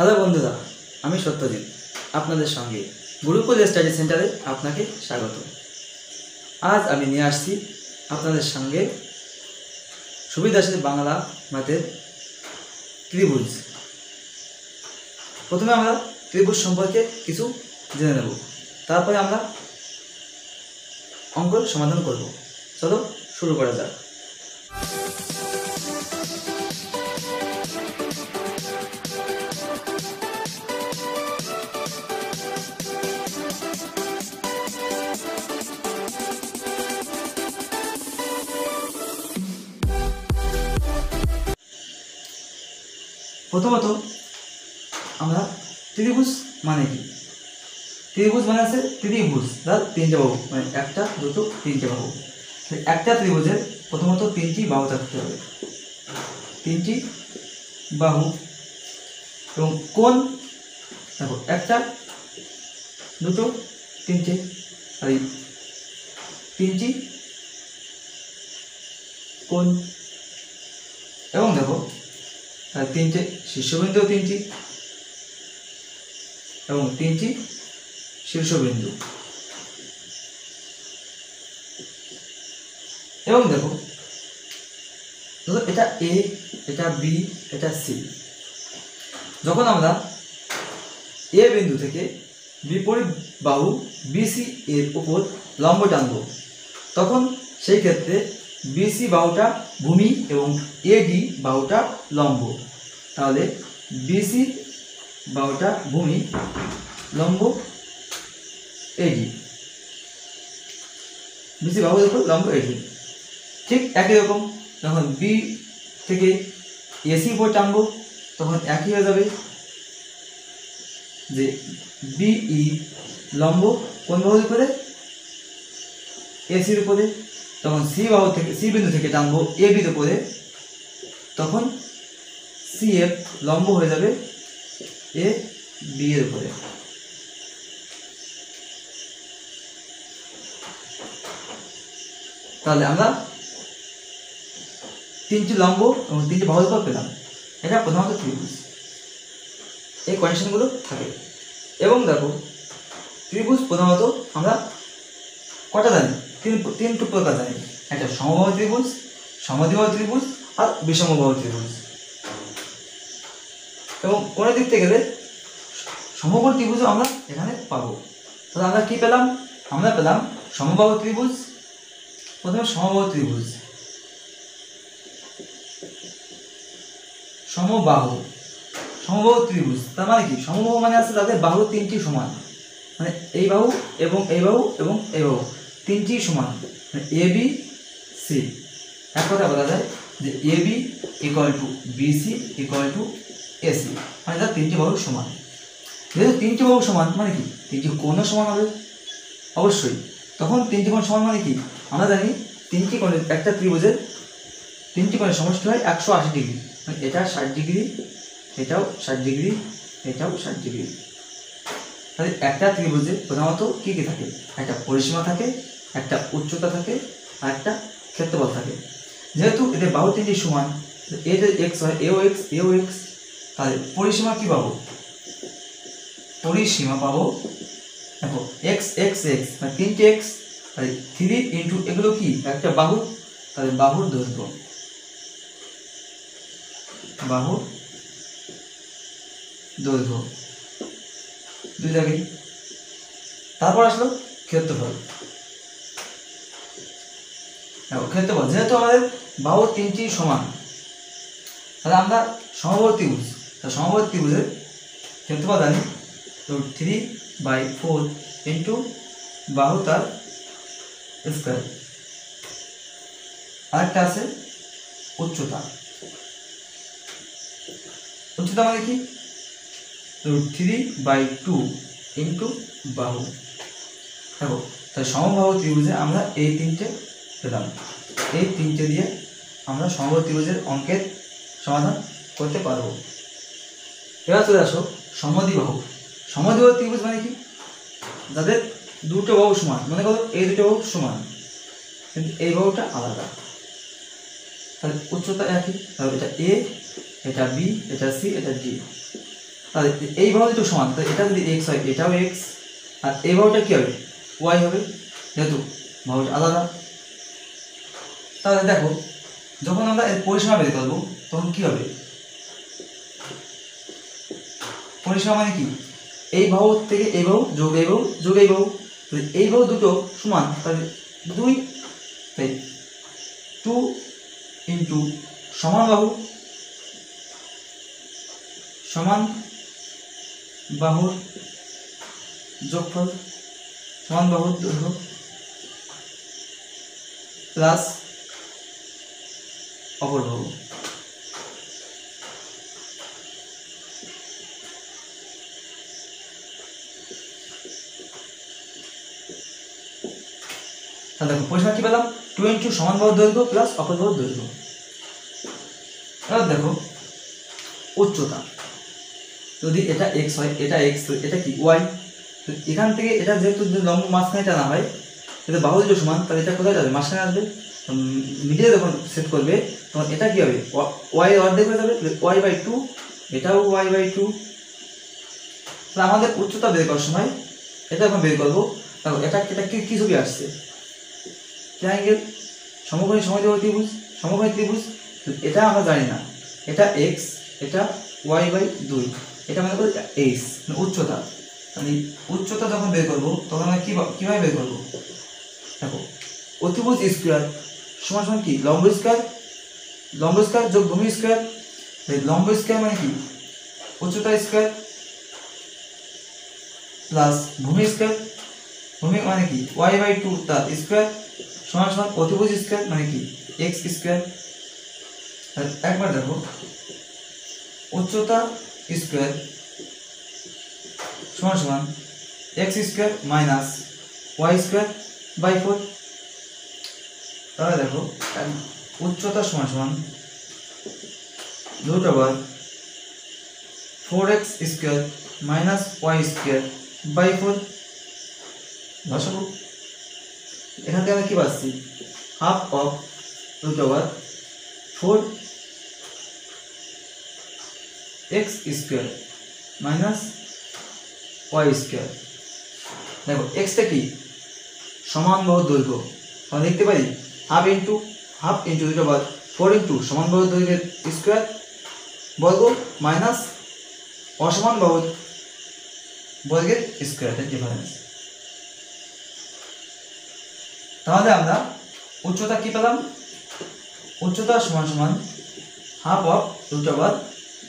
Hello বন্ধুরা, আমি সত্যজিৎ আপনাদের সঙ্গে গুরুকুল স্টাডি সেন্টারে আপনাকে স্বাগত। আজ আমি নিয়ে আসছি আপনাদের সঙ্গে সুবিদাসের বাংলা ম্যাথের ত্রিভুজ। প্রথমে আমরা ত্রিভুজ সম্পর্কে কিছু জেনে নেব, তারপরে আমরা অঙ্ক সমাধান করব। চলো শুরু করা যাক। প্রথমত আমরা ত্রিভুজ মানে কি? ত্রিভুজ মানে আছে ত্রিভুজ, তার তিনটে বাহু, মানে একটা দুটো তিনটে বাহু। একটা ত্রিভুজের প্রথমত তিনটি বাহু থাকতে হবে, তিনটি বাহু। এবং কোণ দেখো, একটা দুটো তিনটে, আর তিনটি কোণ। এবং দেখো তিনটে শীর্ষবিন্দু, তিনটি এবং তিনটি শীর্ষবিন্দু। এবং দেখো এটা এ, এটা বি, এটা সি। যখন আমরা এ বিন্দু থেকে বিপরীত বাহু বিসি এর উপর লম্ব টানব, তখন সেই ক্ষেত্রে বিসি বাহুটা ভূমি এবং এডি বাহুটা লম্ব। তাহলে বিসি বাহুটা ভূমি, লম্ব এডি, বিসি বাহুর উপর লম্ব এডি। ঠিক একই রকম যখন বি থেকে এসি উপর টানবো, তখন একই হয়ে যাবে যে বিই লম্ব কোন বাহুর উপরে? এসির উপরে। তখন সি বাহু থেকে, সি বিন্দু থেকে টানবো এ বির উপরে, তখন সি এফ লম্ব হয়ে যাবে এ বি এর উপরে। তাহলে আমরা তিনটি লম্ব এবং তিনটি বাহুর উপর পেলাম। এটা প্রধানত ত্রিভুজ, এই কন্ডিশনগুলো থাকে। এবং দেখো ত্রিভুজ প্রধানত আমরা কটা জানি? তিন প্রকার জানি। একটা সমবাহু ত্রিভুজ, সমদ্বিবাহু ত্রিভুজ আর বিষমবাহু ত্রিভুজ। এবং কোনো দিক থেকে গেলে সমবাহু ত্রিভুজও আমরা এখানে পাবো। তাহলে আমরা কি পেলাম? আমরা পেলাম সমবাহু ত্রিভুজ। প্রথমে সমবাহু ত্রিভুজ, সমবাহু সমবাহু ত্রিভুজ। তার মানে কি? সমবাহু মানে আছে তাদের বাহু তিনটি সমান, মানে এই বাহু এবং এই বাহু এবং এই বাহু তিনটি সমান, মানে এ বি সি। এক কথা বলা যায় যে A B equal to BC equal to AC, মানে তার তিনটি বাহু সমান। যেহেতু তিনটি বাহু সমান মানে কি? তিনটি কোণও সমান হবে অবশ্যই। তখন তিনটি কোণ সমান মানে কি? আমরা জানি তিনটি কোণের, একটা ত্রিভুজের তিনটি কোণের সমষ্টি হয় 180 ডিগ্রি। মানে এটা 60 ডিগ্রি, এটাও 60 ডিগ্রি, এটাও 60 ডিগ্রি। তাহলে একটা ত্রিভুজে প্রধানত কি কি থাকে? একটা পরিসীমা থাকে, একটা উচ্চতা থাকে, আর একটা ক্ষেত্রফল থাকে। যেহেতু এদের বাহু তিনটি সমান, এটা এক্স হয়, এও এক্স, এও এক্স। তাহলে পরিসীমা কি পাবো? পরিসীমা পাবো দেখো এক্স এক্স এক্স, মানে তিনটে এক্স, তাহলে 3 ইন্টু এগুলো কি? একটা বাহু, তাহলে বাহুর দৈর্ঘ্য, বাহুর দৈর্ঘ্য দুই জায়গায়। তারপর আসলো ক্ষেত্রফল। ক্ষেত্রফল যেহেতু আমাদের বাহু তিনটি সমান, তাহলে আমরা সমবাহু ত্রিভুজ, সমবাহু ত্রিভুজের ক্ষেত্রফল জানি 3/4 ইন্টু বাহু তার স্কয়ার। আরেকটা আছে উচ্চতা। উচ্চতা মানে কি? 3/2 ইন্টু বাহু। দেখো তাই সমবাহু ত্রিভুজে আমরা এই তিনটে পেলাম। এই তিনটে দিয়ে আমরা সমবাহু ত্রিভুজের অঙ্কের সমাধান করতে পারবো। এবার চলে আসো সমদ্বিবাহু। সমদ্বিবাহু ত্রিভুজ মানে কি? যাদের দুটো বাহু সমান, মনে করো এই দুটো বাহু সমান কিন্তু এই বাহুটা আলাদা, তাহলে উচ্চতা একই। তাহলে এটা এ, এটা বি, এটা সি, এটা ডি। তাহলে এই বাহু দুটো সমান, তাহলে এটা যদি এক্স হয় এটাও এক্স, আর এই বাহুটা কি হবে ওয়াই হবে, যেহেতু বাহুটা আলাদা। তাহলে দেখো যখন আমরা এর পরিসীমা বের করবো তখন কি হবে, পরিসীমা মানে কি, এই বাহু থেকে এই বাহু যোগ এই বাহু যোগ এই বাহু, এই বাহু দুটো সমান, তাহলে 2, তাই 2 ইন্টু সমান বাহু, সমান বাহুর যোগফল, সমান বাহুর দৈর্ঘ্য প্লাস অপর বাহু। তাহলে দেখো পরিসীমা কি পেলাম, 2 ইন্টু সমান বাহুর দৈর্ঘ্য প্লাস অপর বাহুর দৈর্ঘ্য। এবার দেখো উচ্চতা, যদি এটা এক্স হয় এটা এক্স, এটা কি ওয়াই, এখান থেকে এটা যেহেতু লম্ব মাঝখানে টানা হয়, এটা বাহু দুটো সমান, তাহলে এটা কোথায় যাবে, মাঝখানে আসবে। মিডিলে যখন সেট করবে তখন এটা কি হবে, ওয়াই অর্ধেক হয়ে যাবে, ওয়াই বাই 2, এটাও ওয়াই বাই 2। তাহলে আমাদের উচ্চতা বের করার সময় এটা যখন বের করবো, তারপর এটা এটা কি ছবি আসছে, ট্রায়াঙ্গেল, সমকোণী সমদ্বিবাহু ত্রিভুজ, সমকোণী ত্রিভুজ। এটা আমরা জানি না, এটা এক্স, এটা ওয়াই বাই 2, এটা মনে করি এইচ উচ্চতা। মানে উচ্চতা যখন বের করবো তখন আমরা কীভাবে বের করবো, দেখো অতিভুজ স্কোয়ার সমান সমান কি, লম্ব স্কোয়ার, লম্ব স্কোয়ার যোগ ভূমি স্কোয়ার। লম্ব স্কোয়ার মানে কি উচ্চতা স্কোয়ার প্লাস ভূমি স্কোয়ার, ভূমি মানে কি ওয়াই বাই 2 তার স্কোয়ার সমান সমান অতিভুজ স্কোয়ার মানে কি এক্স স্কোয়ার। একবার দেখো উচ্চতা স্কোয়ার সমান সমান x square minus y square by 4। তাহলে দেখো উচ্চতা সমান সমান root over 4x square minus y square by 4 বসাবো। এখান থেকে আমরা কি পাচ্ছি, half of root over 4x square minus y square. দেখো এক্সটা কি সমান বাহুর দৈর্ঘ্য, আমরা লিখতে পারি half into root over 4 into সমান বাহুর দৈর্ঘ্যের স্কোয়ার বর্গ মাইনাস অসমান বাহুর বর্গের স্কোয়ার ডিফারেন্স। তাহলে আমরা উচ্চতা কি পেলাম, উচ্চতা সমান সমান half of root over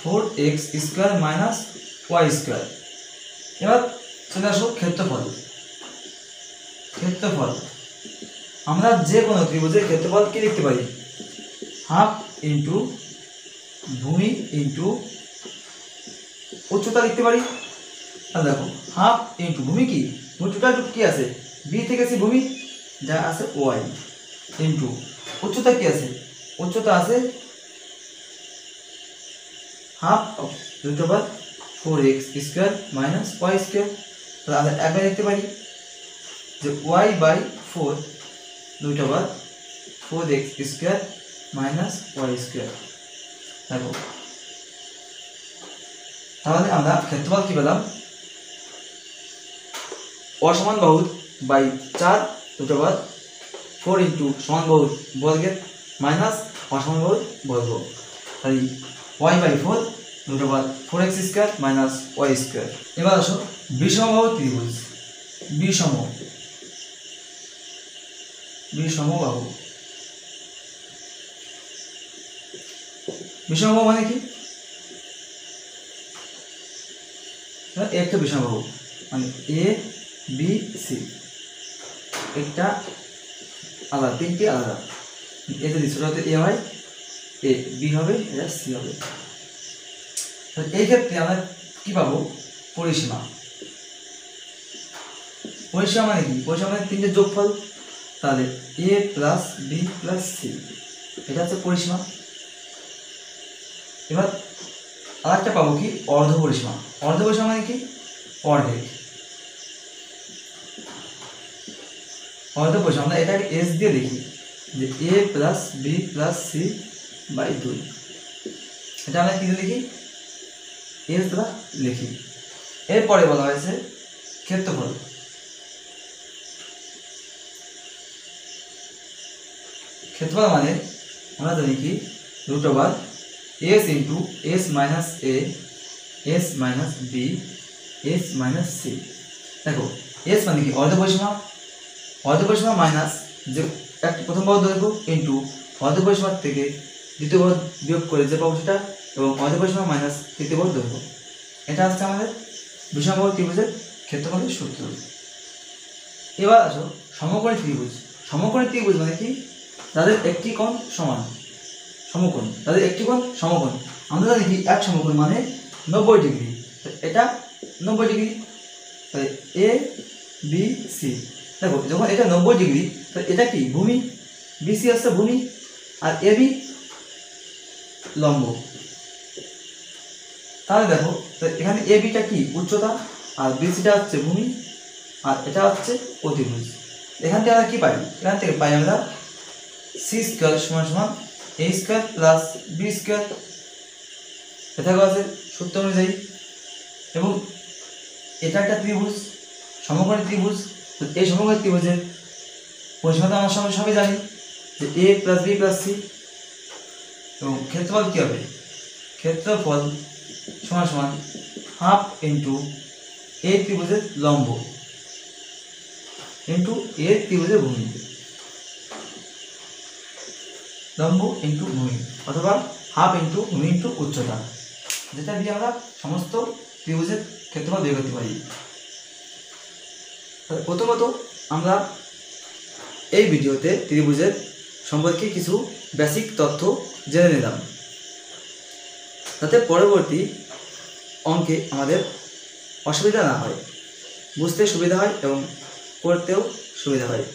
4x square minus y square. এবার চলে আসো ক্ষেত্রফল। ক্ষেত্রফল আমরা যে কোনো ত্রিভুজের ক্ষেত্রফল কি লিখতে পারি, হাফ ইন্টু ভূমি ইন্টু উচ্চতা লিখতে পারি। তাহলে দেখো হাফ ইন্টু ভূমি কি, টোটাল কি আছে বি থেকে সি ভূমি যা আছে ওয়াই ইন্টু উচ্চতা কি আছে, উচ্চতা আছে half of root over 4x square minus y square. তাহলে আমরা একবার লিখতে পারি যে y by 4 root over 4x square minus y square. দেখো তাহলে আমরা ক্ষেত্রফল কি পেলাম, অসমান বাহুর বাই 4 রুট ওভার 4 ইন্টু সমান বাহুর বর্গের মাইনাস অসমান বাহুর বর্গ, তাই y by 4 root over 4x square minus y square. এবার আসো বিষমবাহু ত্রিভুজ, বিষমবাহু মানে কি, একটা বিষমবাহু মানে এ বি সি, একটা আলাদা, তিনটি আলাদা, এ যদি ছোট হাতে এ হয় এ, বি হবে, এটা সি হবে। এই ক্ষেত্রে আমরা কি পাবো, পরিসীমা। পরিসীমা মানে কি, পরিসীমা মানে তিনটে যোগফল, তাহলে এ প্লাস বি প্লাস সি, এটা হচ্ছে পরিসীমা। এবার আরেকটা পাবো কি, অর্ধ পরিসীমা। অর্ধ পরিসীমা মানে কি, অর্ধেক। অর্ধ পরিসীমা আমরা এটাকে এস দিয়ে দেখি যে A plus B plus C by 2, এটা আমরা কি লিখি এস দ্বারা লিখি। এরপরে বলা হয়েছে ক্ষেত্রফল। ক্ষেত্রফল মানে আমরা জানি কি root over s into s minus a s minus b s minus c. দেখো এস মানে কি অর্ধপরিসীমা, অর্ধপরিসীমা মাইনাস যে একটা প্রথম বাহু দৈর্ঘ্য ইন্টু অর্ধপরিসীমার থেকে দ্বিতীয় বাহু বিয়োগ করে যে পাবো সেটা, এবং অর্ধপরিসীমা মাইনাস তৃতীয় বাহু দৈর্ঘ্য। এটা হচ্ছে আমাদের বিষমবাহু ত্রিভুজের ক্ষেত্রফলের সূত্র। এবার আসো সমকোণী ত্রিভুজ। সমকোণী ত্রিভুজ মানে কি তাদের একটি কোণ সমান, সমকোণ তাদের একটি কোণ সমকোণ। আমরা জানি কি এক সমকোণ মানে 90 ডিগ্রি, এটা 90 ডিগ্রি, তাই এ বি সি। দেখো যখন এটা 90 ডিগ্রি তো এটা কি ভূমি, বিসি হচ্ছে ভূমি, আর এ বি লম্ব। তাহলে দেখো এখানে এ বিটা কি উচ্চতা, আর বিসিটা হচ্ছে ভূমি, আর এটা হচ্ছে অতিভুজ। এখান থেকে আমরা কি পাই, এখান থেকে পাই আমরা সি স্কোয়ার সমান সমান এ স্কোয়ার প্লাস বি স্কোয়ার, এটা আছে সূত্র অনুযায়ী। এবং এটা একটা ত্রিভুজ, সমকোণী ত্রিভুজ। এই সমকোণী ত্রিভুজের পরিসীমা আমার সঙ্গে সবাই জানি যে A plus B plus C. এবং ক্ষেত্রফল কী হবে, ক্ষেত্রফল সমান সমান হাফ ইন্টু এ ত্রিভুজের লম্ব ইন্টু এ ত্রিভুজের ভূমি, লম্ব ইন্টু ভূমি, অথবা হাফ ইন্টু ভূমি ইন্টু উচ্চতা, যেটা দিয়ে আমরা সমস্ত ত্রিভুজের ক্ষেত্রফল বের করতে পারি। প্রথমত আমরা এই ভিডিওতে ত্রিভুজের সম্পর্কে কিছু বেসিক তথ্য জেনে নিলাম, যাতে পরবর্তী অঙ্কে আমাদের অসুবিধা না হয়, বুঝতে সুবিধা হয় এবং করতেও সুবিধা হয়।